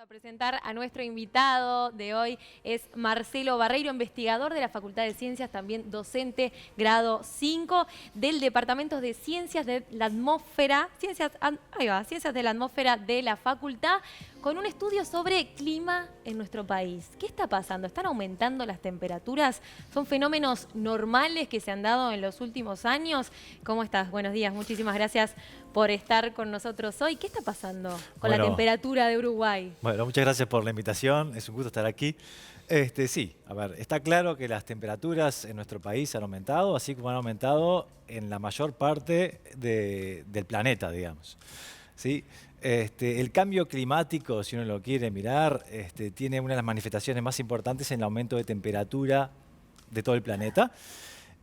A presentar a nuestro invitado de hoy, es Marcelo Barreiro, investigador de la Facultad de Ciencias, también docente grado 5 del Departamento de Ciencias de la Atmósfera, Ciencias de la Atmósfera de la Facultad, con un estudio sobre clima en nuestro país. ¿Qué está pasando? ¿Están aumentando las temperaturas? ¿Son fenómenos normales que se han dado en los últimos años? ¿Cómo estás? Buenos días, muchísimas gracias por estar con nosotros hoy. ¿Qué está pasando con la temperatura de Uruguay? Bueno, muchas gracias por la invitación, es un gusto estar aquí. Sí, a ver, está claro que las temperaturas en nuestro país han aumentado, así como han aumentado en la mayor parte del planeta, digamos. ¿Sí? El cambio climático, si uno lo quiere mirar, tiene una de las manifestaciones más importantes en el aumento de temperatura de todo el planeta.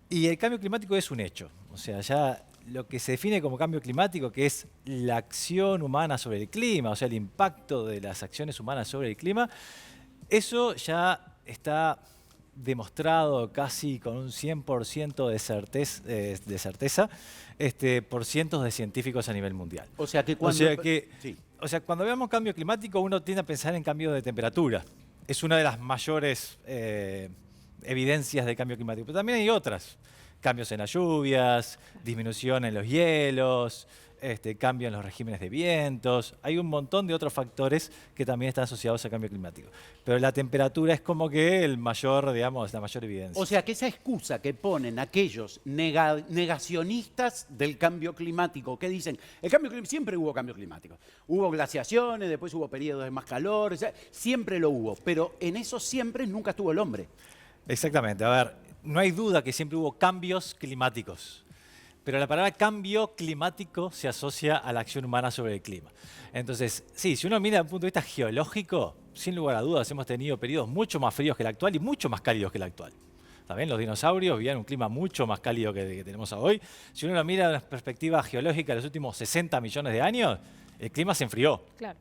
Y el cambio climático es un hecho, o sea, ya lo que se define como cambio climático, que es la acción humana sobre el clima, o sea, el impacto de las acciones humanas sobre el clima, eso ya está demostrado casi con un 100% de certeza por cientos de científicos a nivel mundial. O sea que cuando... cuando veamos cambio climático, uno tiende a pensar en cambio de temperatura. Es una de las mayores evidencias de cambio climático, pero también hay otras. Cambios en las lluvias, disminución en los hielos, cambio en los regímenes de vientos. Hay un montón de otros factores que también están asociados al cambio climático. Pero la temperatura es como que la mayor evidencia. O sea que esa excusa que ponen aquellos negacionistas del cambio climático, que dicen, siempre hubo cambio climático. Hubo glaciaciones, después hubo periodos de más calor, o sea, siempre lo hubo. Pero en esos siempre nunca estuvo el hombre. Exactamente. A ver, no hay duda que siempre hubo cambios climáticos, pero la palabra cambio climático se asocia a la acción humana sobre el clima. Entonces, sí, si uno mira desde un punto de vista geológico, sin lugar a dudas hemos tenido periodos mucho más fríos que el actual y mucho más cálidos que el actual. ¿También? Los dinosaurios vivían un clima mucho más cálido que tenemos hoy. Si uno lo mira desde una perspectiva geológica de los últimos 60 millones de años, el clima se enfrió. Claro.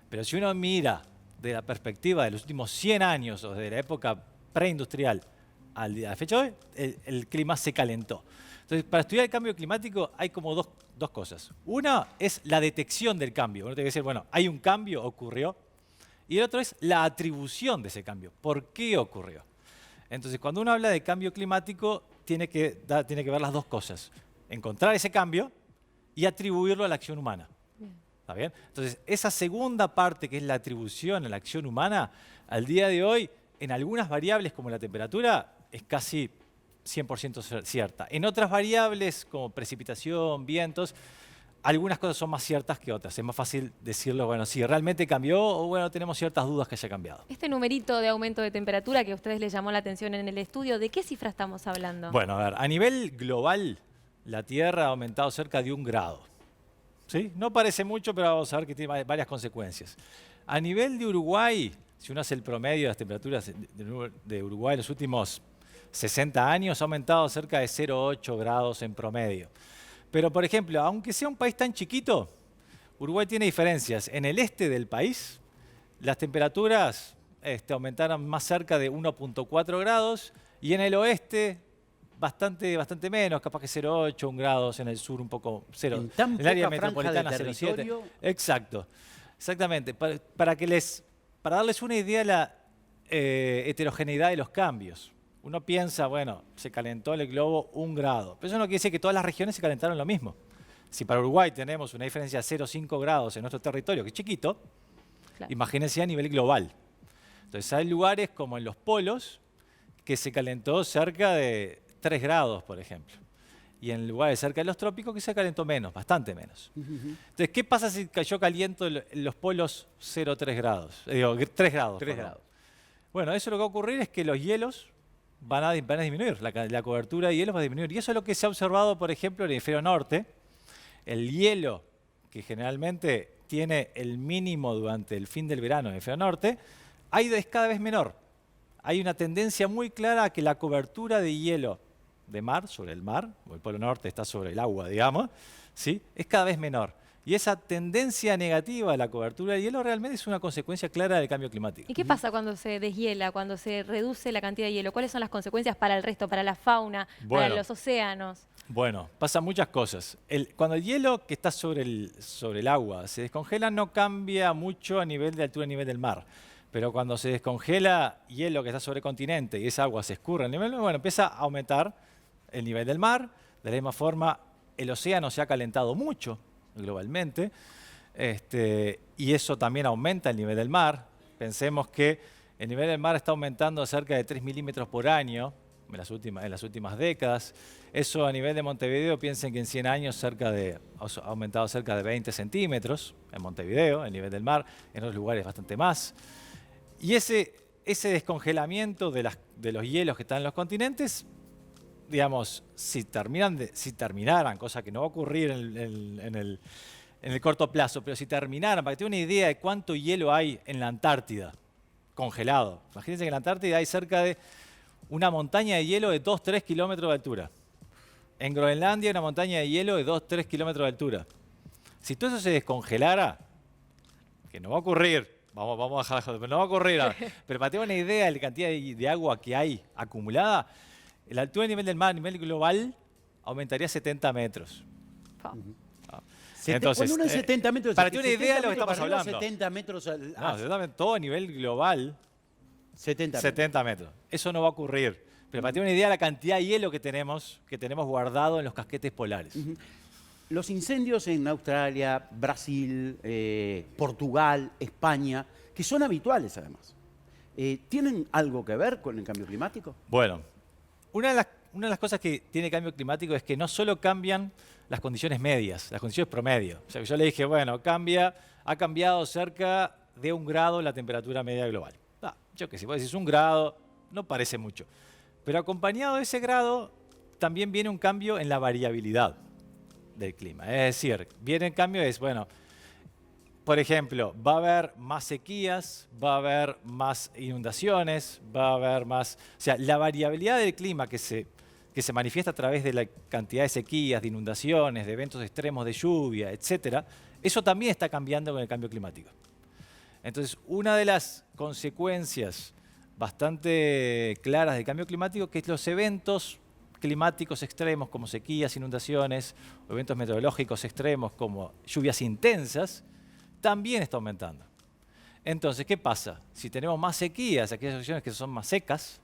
Pero si uno mira de la perspectiva de los últimos 100 años o de la época preindustrial, al día de la fecha de hoy, el clima se calentó. Entonces, para estudiar el cambio climático hay como dos cosas. Una es la detección del cambio. Uno tiene que decir, bueno, hay un cambio, ocurrió. Y el otro es la atribución de ese cambio. ¿Por qué ocurrió? Entonces, cuando uno habla de cambio climático, tiene que ver las dos cosas. Encontrar ese cambio y atribuirlo a la acción humana. ¿Está bien? Entonces, esa segunda parte, que es la atribución a la acción humana, al día de hoy, en algunas variables como la temperatura, es casi 100% cierta. En otras variables, como precipitación, vientos, algunas cosas son más ciertas que otras. Es más fácil decirlo, bueno, sí, realmente cambió o, bueno, tenemos ciertas dudas que haya cambiado. Este numerito de aumento de temperatura que a ustedes les llamó la atención en el estudio, ¿de qué cifra estamos hablando? Bueno, a ver, a nivel global, la Tierra ha aumentado cerca de 1 grado. ¿Sí? No parece mucho, pero vamos a ver que tiene varias consecuencias. A nivel de Uruguay, si uno hace el promedio de las temperaturas de Uruguay en los últimos 60 años, ha aumentado cerca de 0,8 grados en promedio. Pero, por ejemplo, aunque sea un país tan chiquito, Uruguay tiene diferencias. En el este del país, las temperaturas aumentaron más cerca de 1,4 grados y en el oeste bastante menos, capaz que 0,8, 1 grados, en el sur un poco 0. En tan el área poca metropolitana franja de 0,7. Exacto. Exactamente. Para darles una idea de la heterogeneidad de los cambios. Uno piensa, bueno, se calentó el globo 1 grado. Pero eso no quiere decir que todas las regiones se calentaron lo mismo. Si para Uruguay tenemos una diferencia de 0,5 grados en nuestro territorio, que es chiquito, claro, imagínense a nivel global. Entonces hay lugares como en los polos que se calentó cerca de 3 grados, por ejemplo. Y en lugares cerca de los trópicos que se calentó menos, bastante menos. Entonces, ¿qué pasa si yo caliento en los polos 0,3 grados? 3 grados. 3 grados. Bueno, eso lo que va a ocurrir es que los hielos van a disminuir, la cobertura de hielos va a disminuir. Y eso es lo que se ha observado, por ejemplo, en el hemisferio norte. El hielo, que generalmente tiene el mínimo durante el fin del verano en el hemisferio norte, es cada vez menor. Hay una tendencia muy clara a que la cobertura de hielo de mar, sobre el mar, o el polo norte está sobre el agua, digamos, ¿sí?, es cada vez menor. Y esa tendencia negativa a la cobertura del hielo realmente es una consecuencia clara del cambio climático. ¿Y qué pasa cuando se deshiela, cuando se reduce la cantidad de hielo? ¿Cuáles son las consecuencias para el resto, para la fauna, para los océanos? Bueno, pasan muchas cosas. Cuando el hielo que está sobre el agua se descongela, no cambia mucho a nivel de altura a nivel del mar. Pero cuando se descongela hielo que está sobre el continente y esa agua se escurre al nivel del mar, bueno, empieza a aumentar el nivel del mar. De la misma forma, el océano se ha calentado mucho globalmente, y eso también aumenta el nivel del mar. Pensemos que el nivel del mar está aumentando cerca de 3 milímetros por año en las últimas décadas. Eso a nivel de Montevideo, piensen que en 100 años ha aumentado cerca de 20 centímetros en Montevideo, el nivel del mar, en otros lugares bastante más. Y ese descongelamiento de los hielos que están en los continentes, digamos, si terminaran, cosa que no va a ocurrir en el corto plazo, pero si terminaran, para que tengan una idea de cuánto hielo hay en la Antártida, congelado. Imagínense que en la Antártida hay cerca de una montaña de hielo de 2-3 kilómetros de altura. En Groenlandia una montaña de hielo de 2-3 kilómetros de altura. Si todo eso se descongelara, que no va a ocurrir, vamos a dejar de joder, pero no va a ocurrir, pero para tener una idea de la cantidad de agua que hay acumulada, la altura del nivel del mar a nivel global aumentaría 70 metros. Entonces, cuando uno es 70 metros, para tener una idea de lo que estamos hablando. 70 metros todo a nivel global, 70 metros. Eso no va a ocurrir. Pero para tener una idea de la cantidad de hielo que tenemos guardado en los casquetes polares. Los incendios en Australia, Brasil, Portugal, España, que son habituales además, ¿tienen algo que ver con el cambio climático? Bueno, una de las cosas que tiene el cambio climático es que no solo cambian las condiciones medias, las condiciones promedio. O sea, yo le dije, bueno, ha cambiado cerca de 1 grado la temperatura media global. Yo qué sé, vos decís 1 grado, no parece mucho. Pero acompañado de ese grado, también viene un cambio en la variabilidad del clima. Es decir, viene el cambio, bueno, por ejemplo, va a haber más sequías, va a haber más inundaciones, va a haber más... O sea, la variabilidad del clima que se manifiesta a través de la cantidad de sequías, de inundaciones, de eventos extremos de lluvia, etc., eso también está cambiando con el cambio climático. Entonces, una de las consecuencias bastante claras del cambio climático es que los eventos climáticos extremos como sequías, inundaciones, o eventos meteorológicos extremos como lluvias intensas, también está aumentando. Entonces, ¿qué pasa? Si tenemos más sequías, aquellas regiones que son más secas,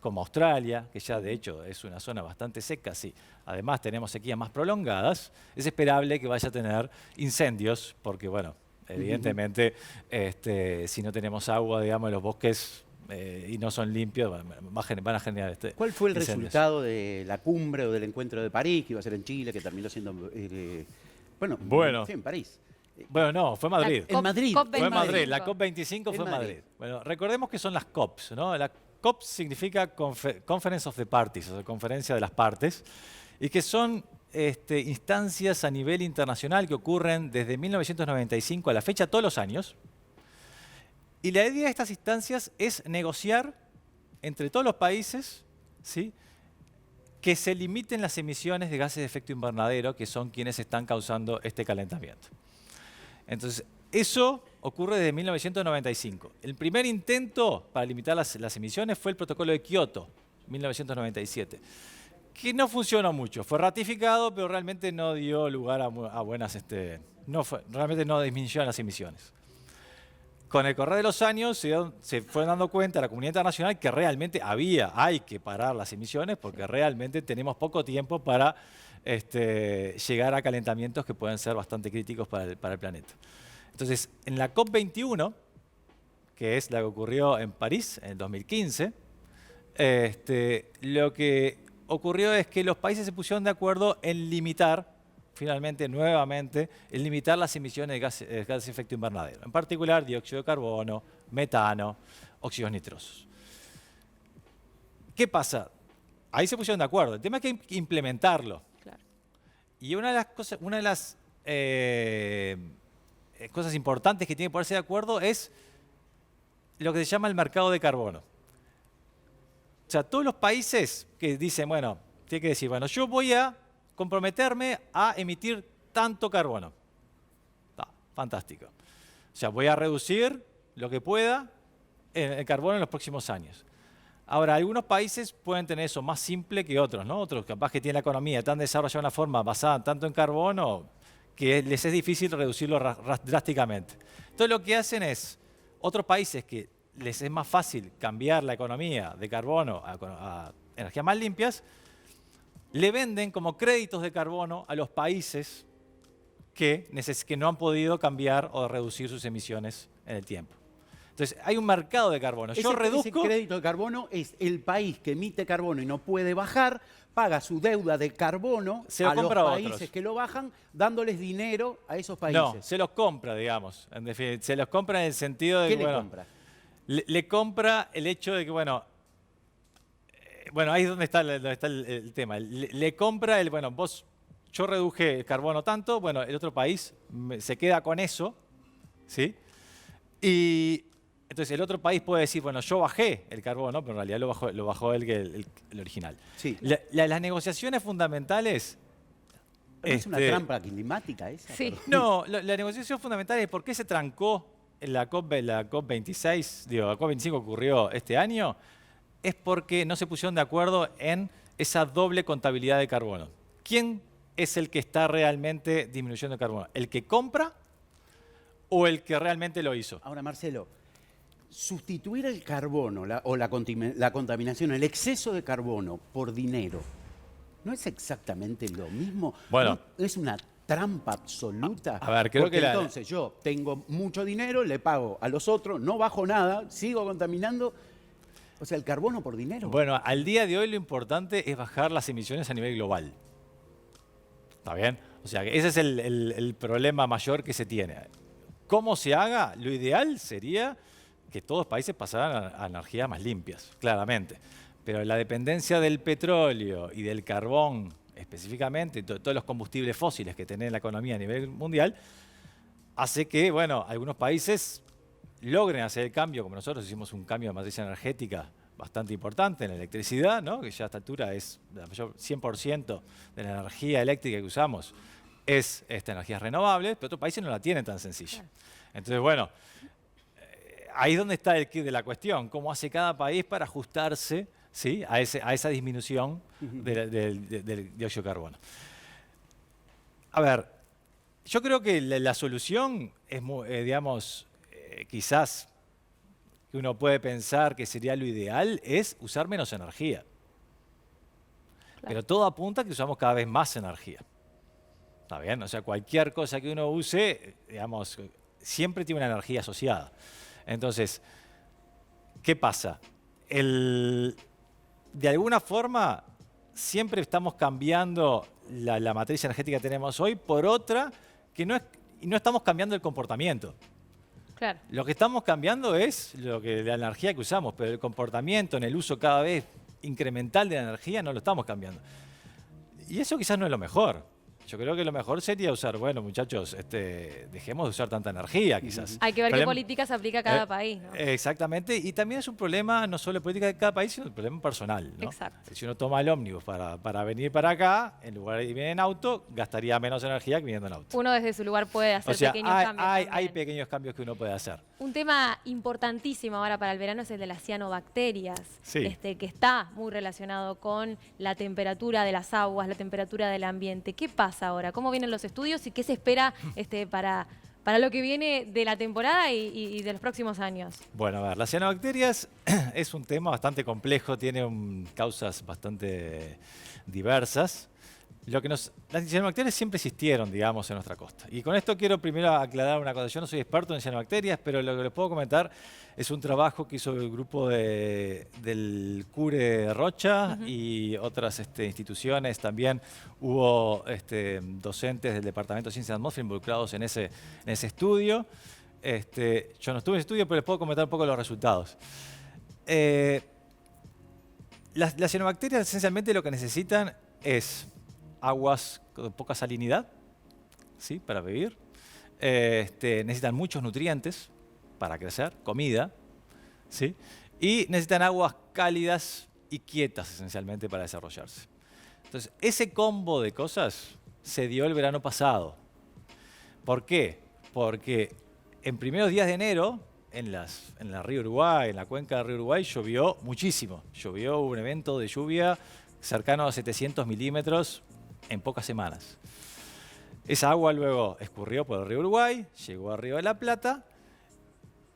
como Australia, que ya de hecho es una zona bastante seca, sí, además tenemos sequías más prolongadas, es esperable que vaya a tener incendios, porque bueno, evidentemente si no tenemos agua, digamos, en los bosques y no son limpios, van a generar ¿Cuál fue el incendios. resultado de la cumbre o del encuentro de París, que iba a ser en Chile, que terminó siendo, bueno, sí, en París? Bueno, no, fue Madrid. En Madrid. Fue en Madrid, la COP25 fue en Madrid. Bueno, recordemos que son las COPs, ¿no? La COP significa Conference of the Parties, o sea, conferencia de las partes, y que son instancias a nivel internacional que ocurren desde 1995 a la fecha todos los años. Y la idea de estas instancias es negociar entre todos los países, ¿sí?, que se limiten las emisiones de gases de efecto invernadero, que son quienes están causando este calentamiento. Entonces, eso ocurre desde 1995. El primer intento para limitar las emisiones fue el Protocolo de Kioto, 1997, que no funcionó mucho. Fue ratificado, pero realmente no dio lugar a buenas... realmente no disminuyó las emisiones. Con el correr de los años se fue dando cuenta la comunidad internacional que realmente hay que parar las emisiones porque realmente tenemos poco tiempo para llegar a calentamientos que pueden ser bastante críticos para el planeta. Entonces, en la COP21, que es la que ocurrió en París en el 2015, lo que ocurrió es que los países se pusieron de acuerdo en limitar, finalmente, nuevamente, en limitar las emisiones de gases de efecto invernadero. En particular, dióxido de carbono, metano, óxidos nitrosos. ¿Qué pasa? Ahí se pusieron de acuerdo. El tema es que hay que implementarlo. Claro. Y una de las cosas importantes que tiene que ponerse de acuerdo es lo que se llama el mercado de carbono. O sea, todos los países que dicen, bueno, tiene que decir, bueno, yo voy a comprometerme a emitir tanto carbono. Fantástico. O sea, voy a reducir lo que pueda el carbono en los próximos años. Ahora, algunos países pueden tener eso más simple que otros, ¿no? Otros capaz que tienen la economía tan desarrollada de una forma basada tanto en carbono que les es difícil reducirlo drásticamente. Entonces lo que hacen es, otros países que les es más fácil cambiar la economía de carbono a energías más limpias, le venden como créditos de carbono a los países que no han podido cambiar o reducir sus emisiones en el tiempo. Entonces, hay un mercado de carbono. Yo reduzco... Ese crédito de carbono es el país que emite carbono y no puede bajar, paga su deuda de carbono a los países que lo bajan, dándoles dinero a esos países. No, se los compra, digamos. En definitiva, se los compra en el sentido de que, ¿Qué le compra? Le compra el hecho de que, bueno, ahí es donde está el tema. Le compra yo reduje el carbono tanto, bueno, el otro país se queda con eso, ¿sí? Y entonces el otro país puede decir, bueno, yo bajé el carbono, pero en realidad lo bajó el original. Sí. Las negociaciones fundamentales... ¿No es una trampa climática esa? Sí. No, la negociación fundamental es por qué se trancó en la COP26, la COP25 ocurrió este año, es porque no se pusieron de acuerdo en esa doble contabilidad de carbono. ¿Quién es el que está realmente disminuyendo el carbono? ¿El que compra o el que realmente lo hizo? Ahora, Marcelo, sustituir el carbono la contaminación, el exceso de carbono por dinero, ¿no es exactamente lo mismo? Bueno. ¿No es una trampa absoluta? A ver, creo porque que entonces yo tengo mucho dinero, le pago a los otros, no bajo nada, sigo contaminando. O sea, el carbono por dinero. Bueno, al día de hoy lo importante es bajar las emisiones a nivel global. ¿Está bien? O sea, ese es el problema mayor que se tiene. ¿Cómo se haga? Lo ideal sería que todos los países pasaran a energías más limpias, claramente. Pero la dependencia del petróleo y del carbón, específicamente, todos los combustibles fósiles que tiene la economía a nivel mundial, hace que, bueno, algunos países logren hacer el cambio, como nosotros hicimos un cambio de matriz energética bastante importante en la electricidad, ¿no? Que ya a esta altura es 100% de la energía eléctrica que usamos es energías renovables, pero otros países no la tienen tan sencilla. Entonces, bueno, ahí es donde está el quid de la cuestión, cómo hace cada país para ajustarse, ¿sí?, a esa disminución del dióxido de carbono. A ver, yo creo que la solución es, digamos, quizás que uno puede pensar que sería lo ideal es usar menos energía. Claro. Pero todo apunta a que usamos cada vez más energía. ¿Está bien? O sea, cualquier cosa que uno use, digamos, siempre tiene una energía asociada. Entonces, ¿qué pasa? De alguna forma, siempre estamos cambiando la matriz energética que tenemos hoy por otra y no estamos cambiando el comportamiento. Claro. Lo que estamos cambiando es la energía que usamos, pero el comportamiento en el uso cada vez incremental de la energía no lo estamos cambiando. Y eso quizás no es lo mejor. Yo creo que lo mejor sería usar, bueno, muchachos, dejemos de usar tanta energía, quizás. Hay que ver qué política se aplica a cada país, ¿no? Exactamente, y también es un problema no solo de política de cada país, sino un problema personal, ¿no? Exacto. Si uno toma el ómnibus para venir para acá, en lugar de ir en auto, gastaría menos energía que viniendo en auto. Uno desde su lugar puede hacer pequeños cambios. Hay pequeños cambios que uno puede hacer. Un tema importantísimo ahora para el verano es el de las cianobacterias, sí, que está muy relacionado con la temperatura de las aguas, la temperatura del ambiente. ¿Qué pasa ahora? ¿Cómo vienen los estudios y qué se espera para lo que viene de la temporada y de los próximos años? Bueno, a ver, las cianobacterias es un tema bastante complejo, tiene causas bastante diversas. Las cianobacterias siempre existieron, digamos, en nuestra costa. Y con esto quiero primero aclarar una cosa. Yo no soy experto en cianobacterias, pero lo que les puedo comentar es un trabajo que hizo el grupo del CURE Rocha y otras instituciones. También hubo docentes del Departamento de Ciencias de la Atmósfera involucrados en ese estudio. Yo no estuve en ese estudio, pero les puedo comentar un poco los resultados. Las cianobacterias esencialmente lo que necesitan es aguas con poca salinidad, ¿sí?, para vivir. Necesitan muchos nutrientes para crecer, comida, ¿sí?, y necesitan aguas cálidas y quietas esencialmente para desarrollarse. Entonces, ese combo de cosas se dio el verano pasado. ¿Por qué? Porque en primeros días de enero en la río Uruguay, en la cuenca del río Uruguay, llovió muchísimo. Hubo un evento de lluvia cercano a 700 milímetros en pocas semanas. Esa agua luego escurrió por el río Uruguay, llegó al río de la Plata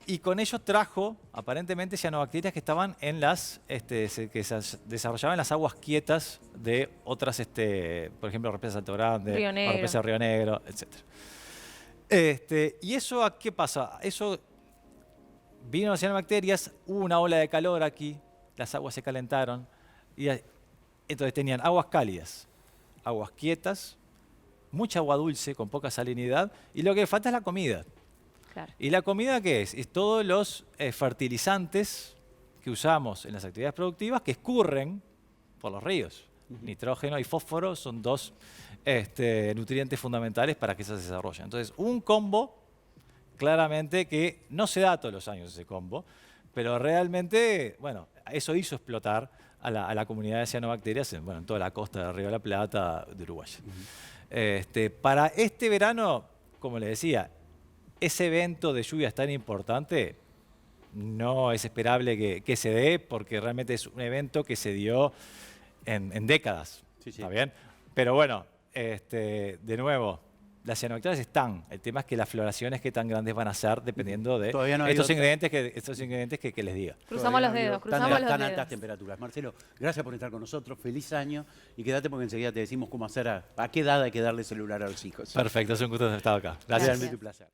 y con ello trajo aparentemente cianobacterias que estaban en que se desarrollaban en las aguas quietas de otras, por ejemplo, represas Alto Grande, Río Negro. represas Río Negro, etc. ¿Y eso a qué pasa? Eso vino las cianobacterias, hubo una ola de calor aquí, las aguas se calentaron y entonces tenían aguas cálidas, aguas quietas, mucha agua dulce con poca salinidad y lo que falta es la comida. Claro. ¿Y la comida qué es? Es todos los fertilizantes que usamos en las actividades productivas que escurren por los ríos. Nitrógeno y fósforo son dos nutrientes fundamentales para que eso se desarrolle. Entonces, un combo, claramente que no se da todos los años ese combo, pero realmente, bueno, eso hizo explotar a la comunidad de cianobacterias en toda la costa del Río de la Plata de Uruguay. Para este verano, como les decía, ese evento de lluvias tan importante no es esperable que se dé porque realmente es un evento que se dio en décadas. Sí. ¿Está bien? Pero bueno, de nuevo, las cianobacterias están. El tema es que las floraciones qué tan grandes van a ser dependiendo de Todavía no ha estos habido ingredientes que les diga. Cruzamos los Todavía no ha dedos, habido cruzamos los tan dedos. altas temperaturas. Marcelo, gracias por estar con nosotros. Feliz año. Y quédate porque enseguida te decimos cómo hacer, a qué edad hay que darle celular a los hijos. Perfecto, es un gusto haber estado acá. Gracias. Realmente un placer.